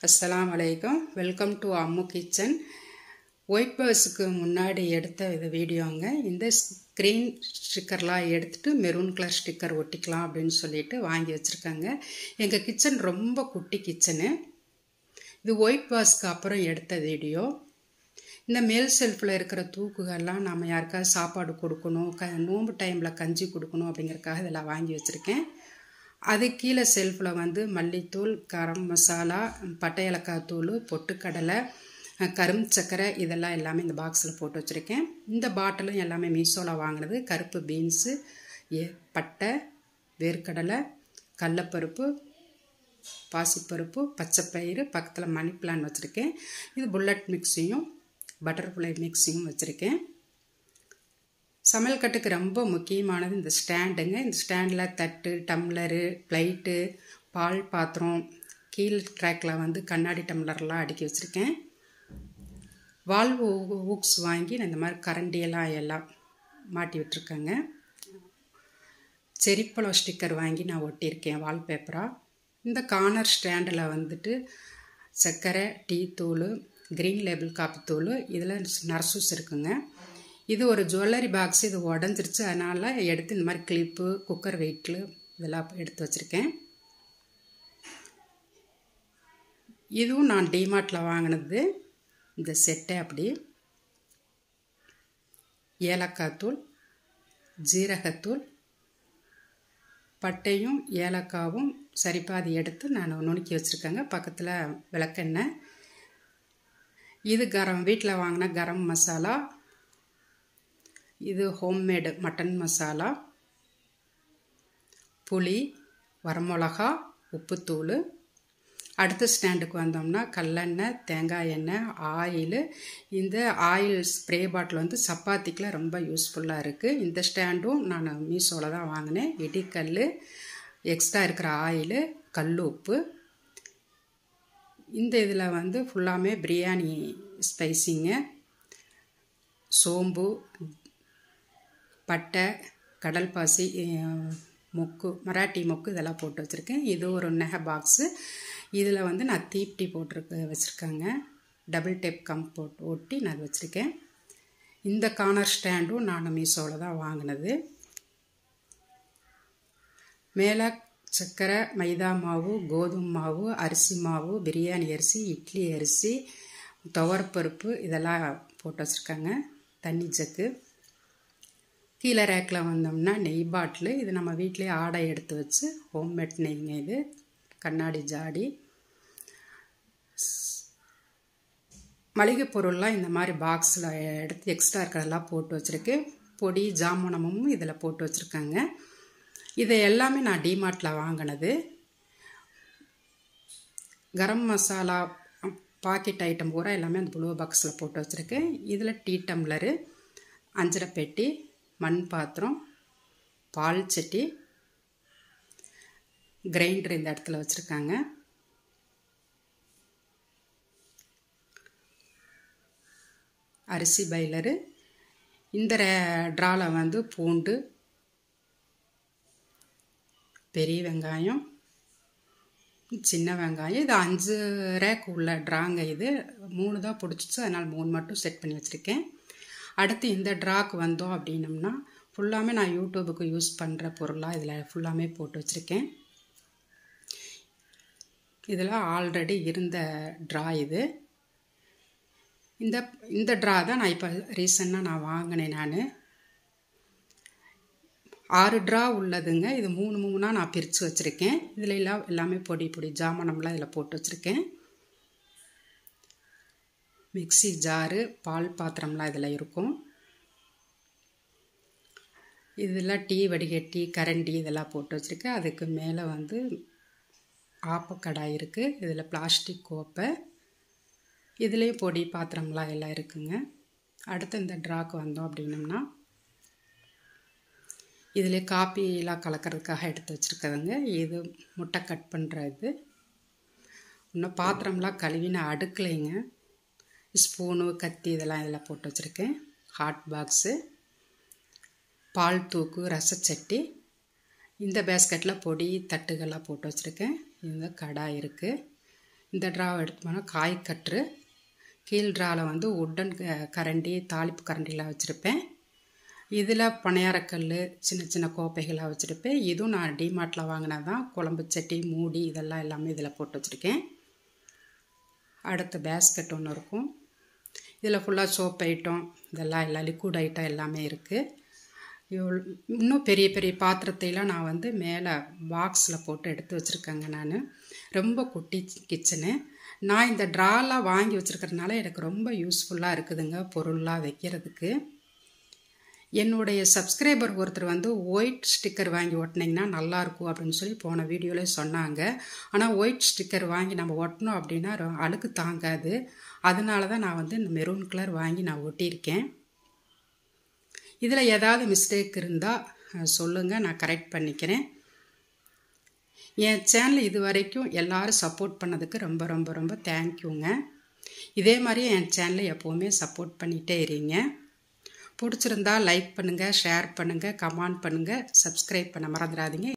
அஸ்ஸலாமு அலைக்கும். Welcome to Ammu kitchen. White பர்ஸுக்கு முன்னாடி எடுத்த இது வீடியோங்க. இந்த ஸ்க்ரீன் ஸ்டிக்கர்லாம் எடுத்துகிட்டு மெரூன் கலர் ஸ்டிக்கர் ஒட்டிக்கலாம் அப்படின்னு சொல்லிட்டு வாங்கி வச்சுருக்காங்க. எங்கள் கிச்சன் ரொம்ப குட்டி கிச்சனு. இது ஒயிட் பர்ஸுக்கு அப்புறம் எடுத்த வீடியோ. இந்த மேல் செல்ஃபில் இருக்கிற தூக்குகள்லாம் நம்ம யாருக்காவது சாப்பாடு கொடுக்கணும், நோம்பு டைமில் கஞ்சி கொடுக்கணும் அப்படிங்கிறதுக்காக இதெல்லாம் வாங்கி வச்சுருக்கேன். அது கீழே செல்ஃபில் வந்து மல்லித்தூள், கரம் மசாலா, பட்டை ஏலக்காய் தூள், பொட்டுக்கடலை, கரும்பு சக்கரை இதெல்லாம் எல்லாமே இந்த பாக்ஸில் போட்டு வச்சுருக்கேன். இந்த பாட்டிலும் எல்லாமே மீஷோவில் வாங்கினது. கருப்பு பீன்ஸு, பட்டை, வேர்க்கடலை, கடலப்பருப்பு, பாசிப்பருப்பு, பச்சைப்பயிறு, பக்கத்தில் மணி பிளான் வச்சுருக்கேன். இது புல்லட் மிக்ஸியும் பட்டர்ஃப்ளை மிக்ஸியும் வச்சுருக்கேன். சமையல் கட்டுக்கு ரொம்ப முக்கியமானது இந்த ஸ்டாண்டுங்க. இந்த ஸ்டாண்டில் தட்டு, டம்ளரு, பிளேட்டு, பால் பாத்திரம், கீழ் ட்ராக்கில் வந்து கண்ணாடி டம்ளர்லாம் அடுக்கி வச்சுருக்கேன். வால்வு ஊக்ஸ் வாங்கி நான் இந்த மாதிரி கரண்டியெல்லாம் எல்லாம் மாட்டி விட்டுருக்கேங்க. செரிப்பழம் ஸ்டிக்கர் வாங்கி நான் ஒட்டியிருக்கேன் வால்பேப்பராக. இந்த கார்னர் ஸ்டாண்டில் வந்துட்டு சர்க்கரை, டீ தூள், க்ரீன் லேபிள் காப்பி தூள், இதில் நர்சூஸ் இருக்குங்க. இது ஒரு ஜுவல்லரி பாக்ஸ். இது உடஞ்சிருச்சு, அதனால் எடுத்து இந்த மாதிரி கிளிப்பு, குக்கர் வெயிட்டில் இதெல்லாம் எடுத்து வச்சுருக்கேன். இதுவும் நான் டிமார்ட்டில் வாங்கினது. இந்த செட்டை அப்படி ஏலக்காய் தூள், ஜீரகத்தூள், பட்டையும் ஏலக்காவும் சரிபாதி எடுத்து நான் நுணுக்கி வச்சுருக்கேங்க. பக்கத்தில் விளக்கெண்ணெய். இது வீட்டில் வாங்கின கரம் மசாலா. இது ஹோம்மேடு மட்டன் மசாலா, புளி, வரமிளகா, உப்புத்தூள். அடுத்த ஸ்டாண்டுக்கு வந்தோம்னா கல்லெண்ணெய், தேங்காய் எண்ணெய், ஆயில். இந்த ஆயில் ஸ்ப்ரே பாட்டில் வந்து சப்பாத்திக்கெலாம் ரொம்ப யூஸ்ஃபுல்லாக இருக்குது. இந்த ஸ்டாண்டும் நான் மீஷோவில் தான் வாங்கினேன். இடிக்கல், எக்ஸ்ட்ரா இருக்கிற ஆயில், கல் உப்பு. இந்த இதில் வந்து ஃபுல்லாமே பிரியாணி ஸ்பைசிங்க. சோம்பு, பட்டை, கடல் பாசி, மொக்கு, மராட்டி மொக்கு இதெல்லாம் போட்டு வச்சுருக்கேன். இது ஒரு நெகை பாக்ஸு. இதில் வந்து நான் தீப்டி வச்சுருக்கேங்க. டபுள் டேப் கம் போட்டு ஒட்டி நான் வச்சுருக்கேன். இந்த கார்னர் ஸ்டாண்டும் நான் மீஷோவில் தான் வாங்கினது. மேலே சர்க்கரை, மைதா மாவு, கோதுமை மாவு, அரிசி மாவு, பிரியாணி அரிசி, இட்லி அரிசி, துவரப்பருப்பு இதெல்லாம் போட்டு வச்சுருக்காங்க. தண்ணி ஜக்கு. கீழே ரேக்கில் வந்தோம்னா நெய் பாட்டில். இது நம்ம வீட்டிலே ஆடை எடுத்து வச்சு ஹோம்மேட் நெய்ங்க. இது கண்ணாடி ஜாடி. மளிகை பொருள்லாம் இந்த மாதிரி பாக்ஸில் எடுத்து எக்ஸ்ட்ரா இருக்கிறதெல்லாம் போட்டு வச்சுருக்கேன். பொடி ஜாமானமும் இதில் போட்டு வச்சுருக்காங்க. இதை எல்லாமே நான் டிமார்ட்டில் வாங்கினது. கரம் மசாலா பாக்கெட் ஐட்டம் பூரா எல்லாமே அந்த ப்ளூ பாக்ஸில் போட்டு வச்சுருக்கேன். இதில் டீ டம்ளரு, அஞ்சரை பெட்டி, மண் பாத்திரம், பால் சட்டி, கிரைண்டர் இந்த இடத்துல வச்சுருக்காங்க. அரிசி பைலரு. இந்த ட்ராவில் வந்து பூண்டு, பெரிய வெங்காயம், சின்ன வெங்காயம். இது 5 ரேக் உள்ள ட்ராங்க. இது 3 தான் பிடிச்சிச்சு, அதனால் 3 மட்டும் செட் பண்ணி வச்சுருக்கேன். அடுத்து இந்த ட்ராக்கு வந்தோம் அப்படின்னம்னா ஃபுல்லாமே நான் யூடியூபுக்கு யூஸ் பண்ணுற பொருளாக இதில் ஃபுல்லாமே போட்டு வச்சுருக்கேன். இதில் ஆல்ரெடி இருந்த ட்ரா இது. இந்த ட்ரா தான் நான் இப்போ ரீசெண்டாக நான் வாங்கினேன். நான் 6 ட்ரா உள்ளதுங்க. இது 3 நான் பிரித்து வச்சுருக்கேன். இதில் எல்லாமே பொடி பொடி ஜாமானம்லாம் இதில் போட்டு வச்சுருக்கேன். மிக்ஸி ஜாரு, பால் பாத்திரம்லாம் இதில் இருக்கும். இதில் டீ வடிகட்டி, கரண்டி இதெல்லாம் போட்டு வச்சுருக்கேன். அதுக்கு மேலே வந்து ஆப்பக்கடாய் இருக்குது. இதில் பிளாஸ்டிக் கோப்பை. இதுலேயும் பொடி பாத்திரம்லாம் எல்லாம் இருக்குங்க. அடுத்து இந்த ட்ராக்கு வந்தோம் அப்படின்னம்னா இதில் காப்பிலாம் கலக்கிறதுக்காக எடுத்து வச்சுருக்குதுங்க. இது முட்டை கட் பண்ணுறது. இன்னும் பாத்திரம்லாம் கழுவி நான் அடுக்கலைங்க. ஸ்பூனு, கத்தி இதெல்லாம் இதில் போட்டு வச்சுருக்கேன். ஹாட் பாக்ஸு, பால் தூக்கு, ரசச்சட்டி. இந்த பேஸ்கெட்டில் பொடி தட்டுகள்லாம் போட்டு வச்சுருக்கேன். இந்த கடாய் இருக்குது. இந்த ட்ராவை எடுத்தோம்னா காய் கட்டு, கீழ் ட்ராவில் வந்து உட்டன் கரண்டி, தாளிப்பு கரண்டிலாம் வச்சுருப்பேன். இதில் பணியாரக்கல், சின்ன சின்ன கோப்பைகளாக வச்சுருப்பேன். இதுவும் நான் டிமார்ட்டில் வாங்கினது தான். குழம்பு சட்டி, மூடி இதெல்லாம் எல்லாமே இதில் போட்டு வச்சுருக்கேன். அடுத்து பேஸ்கெட் ஒன்று இருக்கும். இதில் ஃபுல்லாக சோப் ஐட்டம் இதெல்லாம் லிக்விட் ஐட்டம் எல்லாமே இருக்குது. இன்னும் பெரிய பெரிய பாத்திரத்தையெல்லாம் நான் வந்து மேலே பாக்ஸில் போட்டு எடுத்து வச்சுருக்கேங்க. நான் ரொம்ப குட்டி கிச்சனு. நான் இந்த ட்ராலாம் வாங்கி வச்சுருக்கிறதுனால எனக்கு ரொம்ப யூஸ்ஃபுல்லாக இருக்குதுங்க பொருள்லாம் வைக்கிறதுக்கு. என்னுடைய சப்ஸ்கிரைபர் ஒருத்தர் வந்து ஒயிட் ஸ்டிக்கர் வாங்கி ஒட்டினீங்கன்னா நல்லாயிருக்கும் அப்படின்னு சொல்லி போன வீடியோவில் சொன்னாங்க. ஆனால் ஒயிட் ஸ்டிக்கர் வாங்கி நம்ம ஒட்டினோம் அப்படின்னா அழுக்கு தாங்காது. அதனால தான் நான் வந்து இந்த மெரூன் கலர் வாங்கி நான் ஒட்டியிருக்கேன். இதில் ஏதாவது மிஸ்டேக் இருந்தால் சொல்லுங்கள், நான் கரெக்ட் பண்ணிக்கிறேன். என் சேனல் இது வரைக்கும் எல்லோரும் சப்போர்ட் பண்ணதுக்கு ரொம்ப ரொம்ப ரொம்ப தேங்க்யூங்க. இதே மாதிரி என் சேனலை எப்போவுமே சப்போர்ட் பண்ணிகிட்டே இருங்க. பிடிச்சிருந்தா லைக் பண்ணுங்கள், ஷேர் பண்ணுங்கள், கமெண்ட் பண்ணுங்கள், சப்ஸ்கிரைப் பண்ண மறந்துடாதீங்க.